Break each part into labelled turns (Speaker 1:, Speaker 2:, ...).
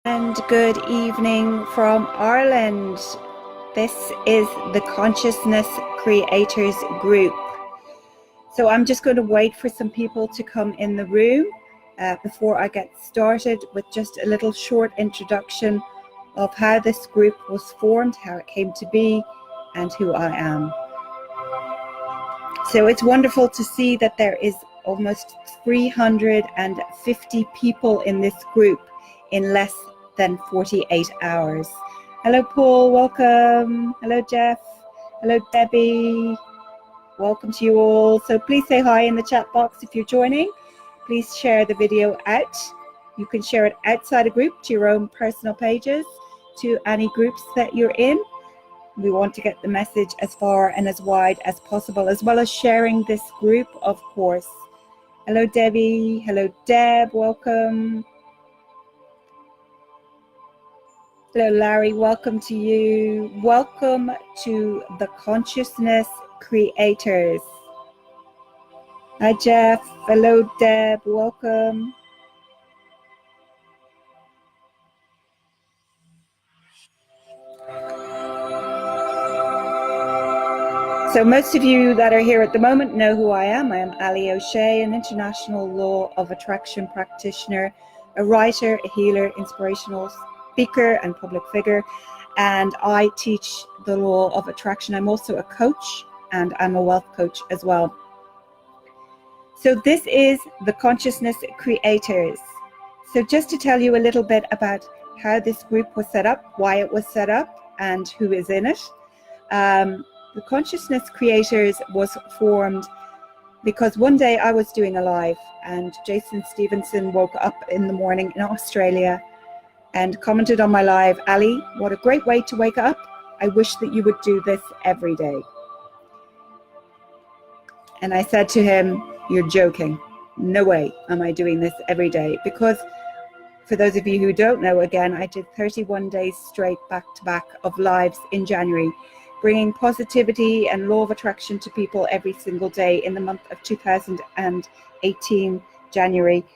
Speaker 1: And good evening from Ireland. This is the Consciousness Creators Group. So I'm just going to wait for some people to come in the room before I get started with just a little short introduction of how this group was formed, how it came to be, and who I am. So it's wonderful to see that there is almost 350 people in this group in less than 48 hours. Hello, Paul. Welcome. Hello, Jeff. Hello, Debbie. Welcome to you all. So please say hi in the chat box if you're joining. Please share the video out. You can share it outside a group to your own personal pages, to any groups that you're in. We want to get the message as far and as wide as possible, as well as sharing this group, of course. Hello, Debbie. Hello, Deb. Welcome. Hello, Larry. Welcome to you. Welcome to the Consciousness Creators. Hi, Jeff. Hello, Deb. Welcome. So most of you that are here at the moment know who I am. I am Allie O'Shea, an international law of attraction practitioner, a writer, a healer, inspirational speaker and public figure, and I teach the law of attraction. I'm also a coach, and I'm a wealth coach as well. So this is the Consciousness Creators. So just to tell you a little bit about how this group was set up, why it was set up, and who is in it. The Consciousness Creators was formed because one day I was doing a live and Jason Stevenson woke up in the morning in Australia and commented on my live, "Allie, what a great way to wake up. I wish that you would do this every day." And I said to him, "You're joking. No way am I doing this every day." Because for those of you who don't know, again, I did 31 days straight back to back of lives in January, bringing positivity and law of attraction to people every single day in the month of 2018, January.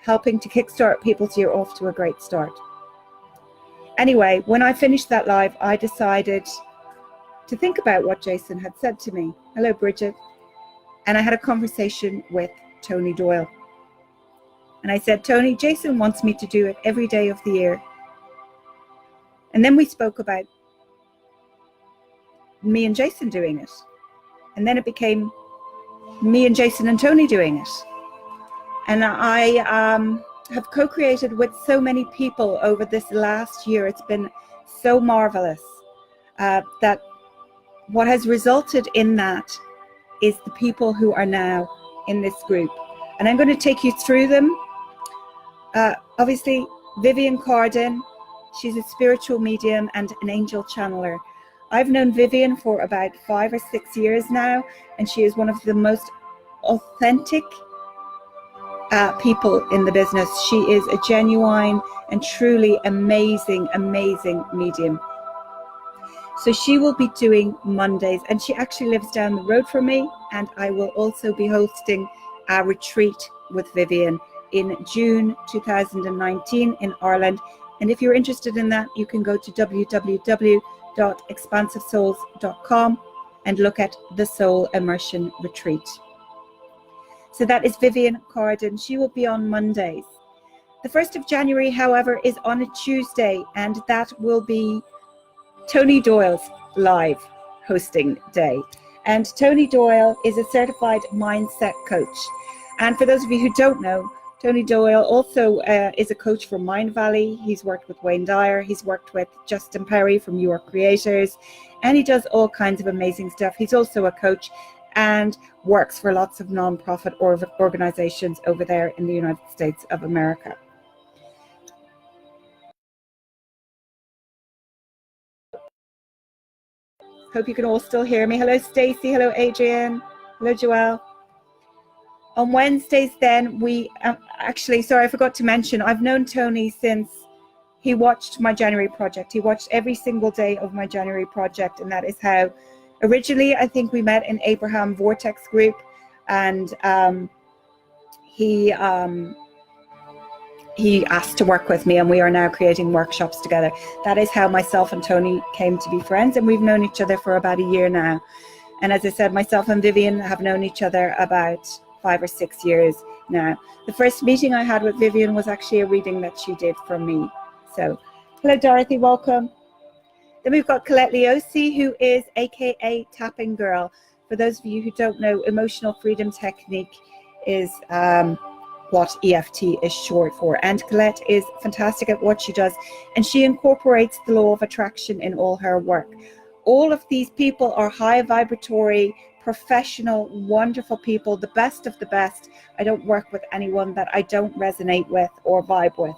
Speaker 1: Helping to kickstart people's year off to a great start. Anyway, when I finished that live, I decided to think about what Jason had said to me. Hello, Bridget. And I had a conversation with Tony Doyle. And I said, "Tony, Jason wants me to do it every day of the year." And then we spoke about me and Jason doing it. And then it became me and Jason and Tony doing it. And I have co-created with so many people over this last year. It's been so marvelous that what has resulted in that is the people who are now in this group. And I'm going to take you through them. Obviously, Vivian Carden, she's a spiritual medium and an angel channeler. I've known Vivian for about 5 or 6 years now, and she is one of the most authentic people in the business. She is a genuine and truly amazing medium. So she will be doing Mondays, and she actually lives down the road from me, and I will also be hosting a retreat with Vivian in June 2019 in Ireland. And if you're interested in that, you can go to www.expansivesouls.com and look at the Soul Immersion Retreat. So that is Vivian Carden. She will be on Mondays. The 1st of January, however, is on a Tuesday, and that will be Tony Doyle's live hosting day. And Tony Doyle is a certified mindset coach. And for those of you who don't know, Tony Doyle also is a coach for Mind Valley. He's worked with Wayne Dyer. He's worked with Justin Perry from Your Creators. And he does all kinds of amazing stuff. He's also a coach and works for lots of non-profit organizations over there in the United States of America. Hope you can all still hear me. Hello, Stacy. Hello, Adrian. Hello, Joelle. On Wednesdays then, we actually, sorry, I forgot to mention, I've known Tony since he watched my January project. He watched every single day of my January project, and that is how originally I think we met in Abraham Vortex group, and he he asked to work with me, and we are now creating workshops together. That is how myself and Tony came to be friends, and we've known each other for about a year now. And as I said, myself and Vivian have known each other about 5 or 6 years now. The first meeting I had with Vivian was actually a reading that she did for me. So, hello Dorothy, welcome. Then we've got Colette Leosi, who is AKA Tapping Girl. For those of you who don't know, emotional freedom technique is what EFT is short for. And Colette is fantastic at what she does, and she incorporates the law of attraction in all her work. All of these people are high vibratory, professional, wonderful people, the best of the best. I don't work with anyone that I don't resonate with or vibe with.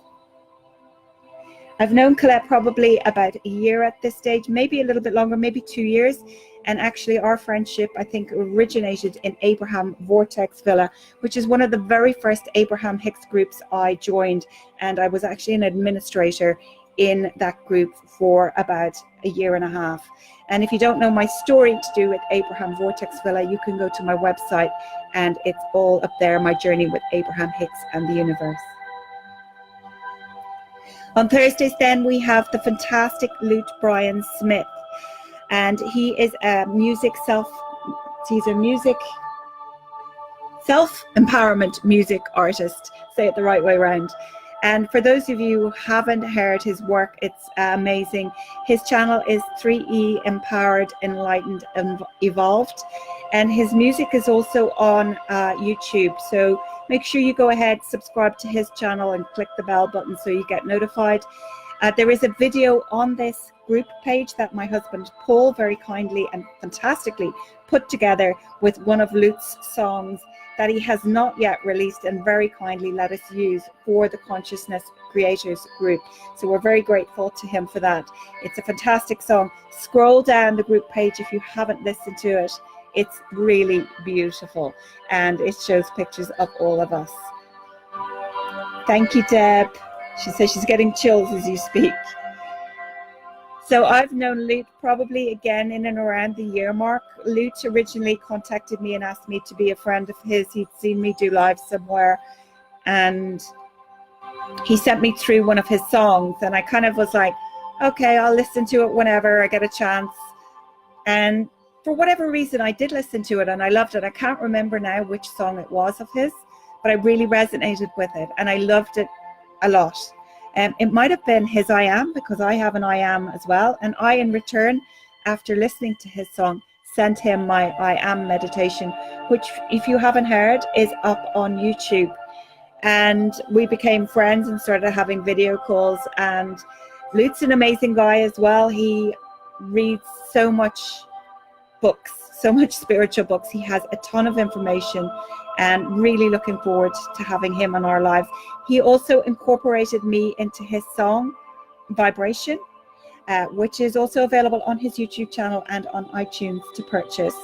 Speaker 1: I've known Colette probably about a year at this stage, maybe a little bit longer, maybe 2 years. And actually our friendship, I think, originated in Abraham Vortex Villa, which is one of the very first Abraham Hicks groups I joined. And I was actually an administrator in that group for about a year and a half. And if you don't know my story to do with Abraham Vortex Villa, you can go to my website and it's all up there, my journey with Abraham Hicks and the universe. On Thursdays then we have the fantastic Lute Brian Smith, and he is a self-empowerment music artist, say it the right way around. And for those of you who haven't heard his work, it's amazing. His channel is 3E Empowered, Enlightened, and Evolved. And his music is also on YouTube. So make sure you go ahead, subscribe to his channel and click the bell button so you get notified. There is a video on this group page that my husband Paul very kindly and fantastically put together with one of Lute's songs that he has not yet released and very kindly let us use for the Consciousness Creators group. So we're very grateful to him for that. It's a fantastic song. Scroll down the group page if you haven't listened to it. It's really beautiful, and it shows pictures of all of us. Thank you, Deb. She says she's getting chills as you speak. So I've known Lute probably again in and around the year mark. Lute originally contacted me and asked me to be a friend of his. He'd seen me do live somewhere, and he sent me through one of his songs, and I kind of was like, okay, I'll listen to it whenever I get a chance. And for whatever reason, I did listen to it and I loved it. I can't remember now which song it was of his, but I really resonated with it and I loved it a lot. It might have been his I Am, because I have an I Am as well. And I, in return, after listening to his song, sent him my I Am meditation, which, if you haven't heard, is up on YouTube. And we became friends and started having video calls. And Lute's an amazing guy as well. He reads so much books, so much spiritual books. He has a ton of information, and really looking forward to having him in our lives. He also incorporated me into his song Vibration, which is also available on his YouTube channel and on iTunes to purchase.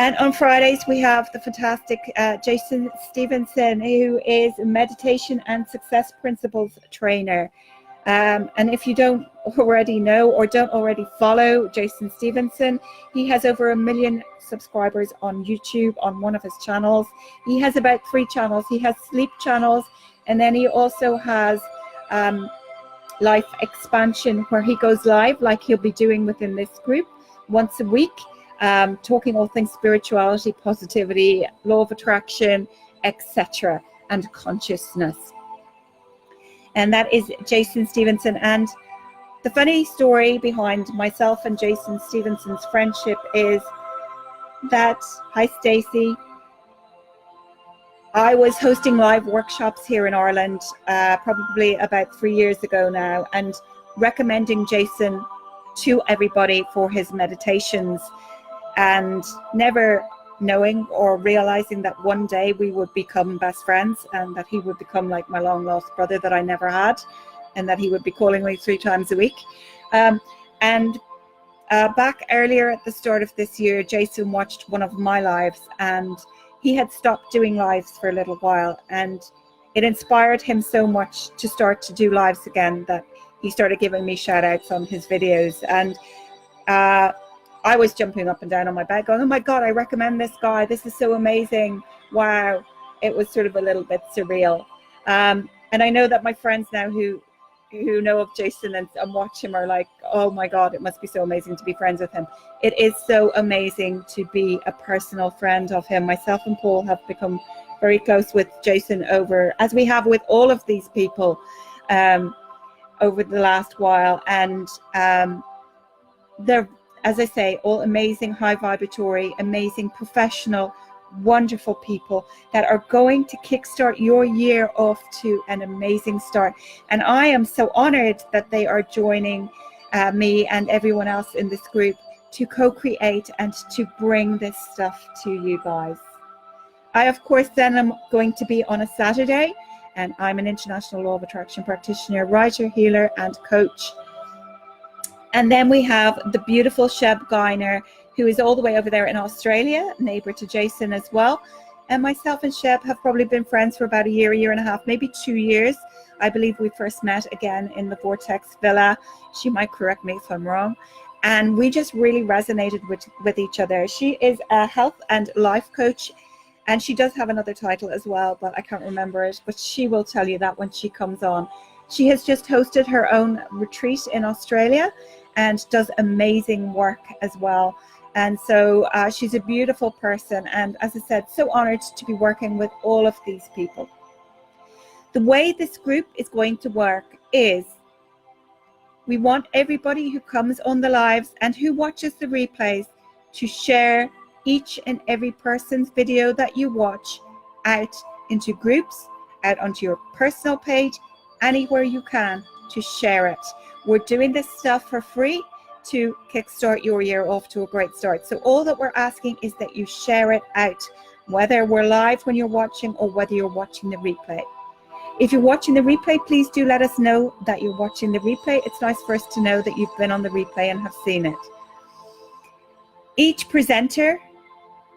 Speaker 1: And on Fridays we have the fantastic Jason Stevenson, who is a meditation and success principles trainer. And if you don't already know or don't already follow Jason Stevenson, he has over 1 million subscribers on YouTube on one of his channels. He has about 3 channels. He has sleep channels, and then he also has life expansion, where he goes live like he'll be doing within this group once a week, talking all things spirituality, positivity, law of attraction, etc., and consciousness. And that is Jason Stevenson. And the funny story behind myself and Jason Stevenson's friendship is that, hi Stacey, I was hosting live workshops here in Ireland probably about 3 years ago now, and recommending Jason to everybody for his meditations, and never knowing or realizing that one day we would become best friends, and that he would become like my long lost brother that I never had, and that he would be calling me 3 times a week. Back earlier at the start of this year, Jason watched one of my lives, and he had stopped doing lives for a little while, and it inspired him so much to start to do lives again that he started giving me shout outs on his videos. And I was jumping up and down on my bed going, oh my God, I recommend this guy. This is so amazing. Wow. it was sort of a little bit surreal. And I know that my friends now who know of Jason and watch him are like, oh my God, it must be so amazing to be friends with him. It is so amazing to be a personal friend of him. Myself and Paul have become very close with Jason over, as we have with all of these people over the last while. And they're, as I say, all amazing, high vibratory, amazing, professional, wonderful people that are going to kickstart your year off to an amazing start. And I am so honored that they are joining me and everyone else in this group to co-create and to bring this stuff to you guys. I, of course, then am going to be on a Saturday, and I'm an international law of attraction practitioner, writer, healer, and coach. And then we have the beautiful Sheb Geiner, who is all the way over there in Australia, neighbor to Jason as well. And myself and Sheb have probably been friends for about a year and a half, maybe 2 years. I believe we first met again in the Vortex Villa. She might correct me if I'm wrong. And we just really resonated with each other. She is a health and life coach, and she does have another title as well, but I can't remember it. But she will tell you that when she comes on. She has just hosted her own retreat in Australia and does amazing work as well. And so she's a beautiful person. And as I said, so honored to be working with all of these people. The way this group is going to work is we want everybody who comes on the lives and who watches the replays to share each and every person's video that you watch out into groups, out onto your personal page, anywhere you can, to share it. We're doing this stuff for free to kickstart your year off to a great start. So all that we're asking is that you share it out, whether we're live when you're watching or whether you're watching the replay. If you're watching the replay, please do let us know that you're watching the replay. It's nice for us to know that you've been on the replay and have seen it. Each presenter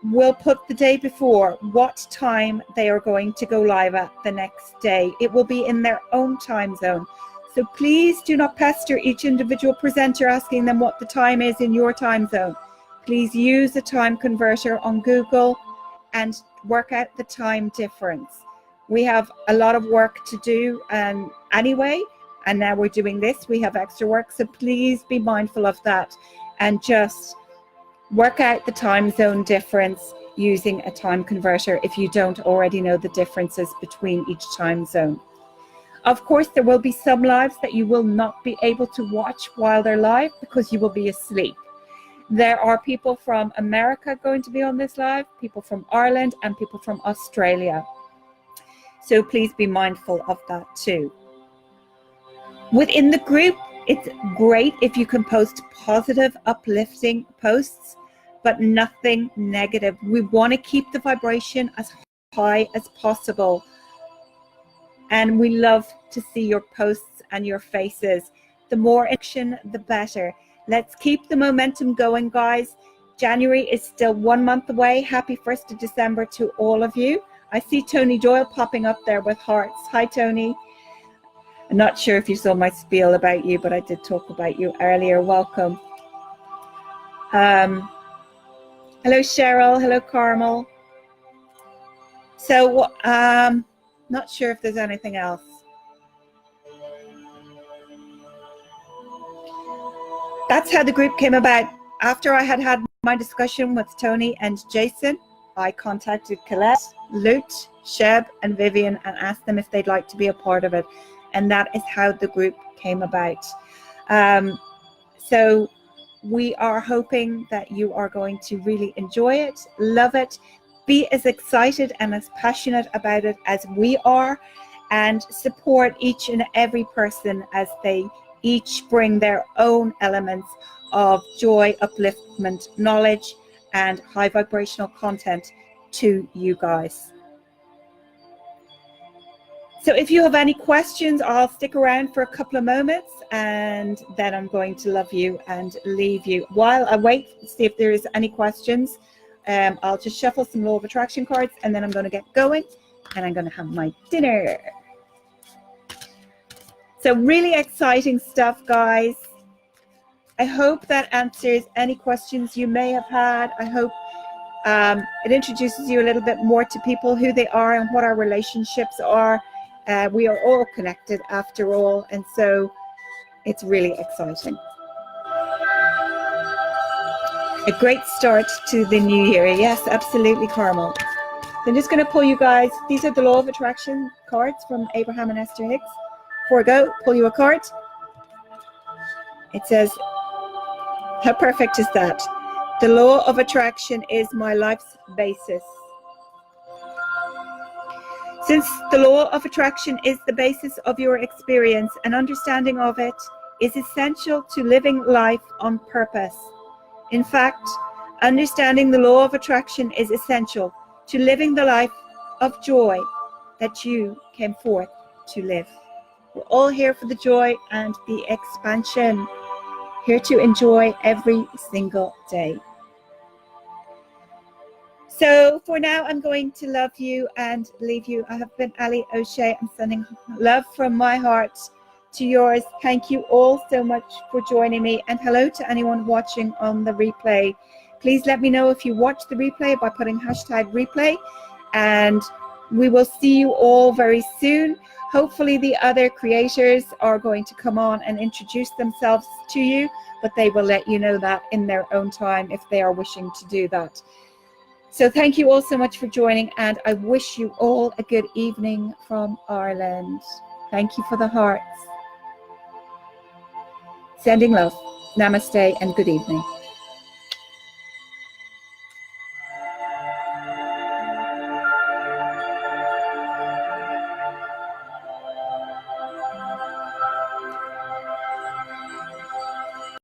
Speaker 1: will put the day before what time they are going to go live at the next day. It will be in their own time zone. So please do not pester each individual presenter asking them what the time is in your time zone. Please use a time converter on Google and work out the time difference. We have a lot of work to do anyway, and now we're doing this. We have extra work, so please be mindful of that and just work out the time zone difference using a time converter if you don't already know the differences between each time zone. Of course, there will be some lives that you will not be able to watch while they're live because you will be asleep. There are people from America going to be on this live, people from Ireland, and people from Australia. So please be mindful of that too. Within the group, it's great if you can post positive, uplifting posts, but nothing negative. We want to keep the vibration as high as possible. And we love to see your posts and your faces. The more action, the better. Let's keep the momentum going, guys. January is still 1 month away. Happy 1st of December to all of you. I see Tony Doyle popping up there with hearts. Hi, Tony. I'm not sure if you saw my spiel about you, but I did talk about you earlier. Welcome. Hello, Cheryl. Hello, Carmel. So, not sure if there's anything else. That's how the group came about. After I had had my discussion with Tony and Jason, I contacted Colette, Lute, Sheb, and Vivian and asked them if they'd like to be a part of it. And that is how the group came about. So we are hoping that you are going to really enjoy it, love it, be as excited and as passionate about it as we are, and support each and every person as they each bring their own elements of joy, upliftment, knowledge, and high vibrational content to you guys. So if you have any questions, I'll stick around for a couple of moments and then I'm going to love you and leave you. While I wait to see if there is any questions, I'll just shuffle some law of attraction cards and then I'm going to get going and I'm going to have my dinner. So really exciting stuff, guys. I hope that answers any questions you may have had. I hope It introduces you a little bit more to people, who they are and what our relationships are. We are all connected after all, and so it's really exciting. A great start to the new year. Yes, absolutely, Carmel. So I'm just going to pull you guys. These are the Law of Attraction cards from Abraham and Esther Hicks. Before I go, pull you a card. It says, how perfect is that? The law of attraction is my life's basis. Since the law of attraction is the basis of your experience, an understanding of it is essential to living life on purpose. In fact, understanding the law of attraction is essential to living the life of joy that you came forth to live. We're all here for the joy and the expansion, here to enjoy every single day. So for now, I'm going to love you and leave you. I have been Allie O'Shea. I'm sending love from my heart to yours. Thank you all so much for joining me, and hello to anyone watching on the replay. Please let me know if you watch the replay by putting #replay, and we will see you all very soon. Hopefully the other creators are going to come on and introduce themselves to you, but they will let you know that in their own time if they are wishing to do that. So thank you all so much for joining, and I wish you all a good evening from Ireland. Thank you for the hearts. Sending love. Namaste and good evening.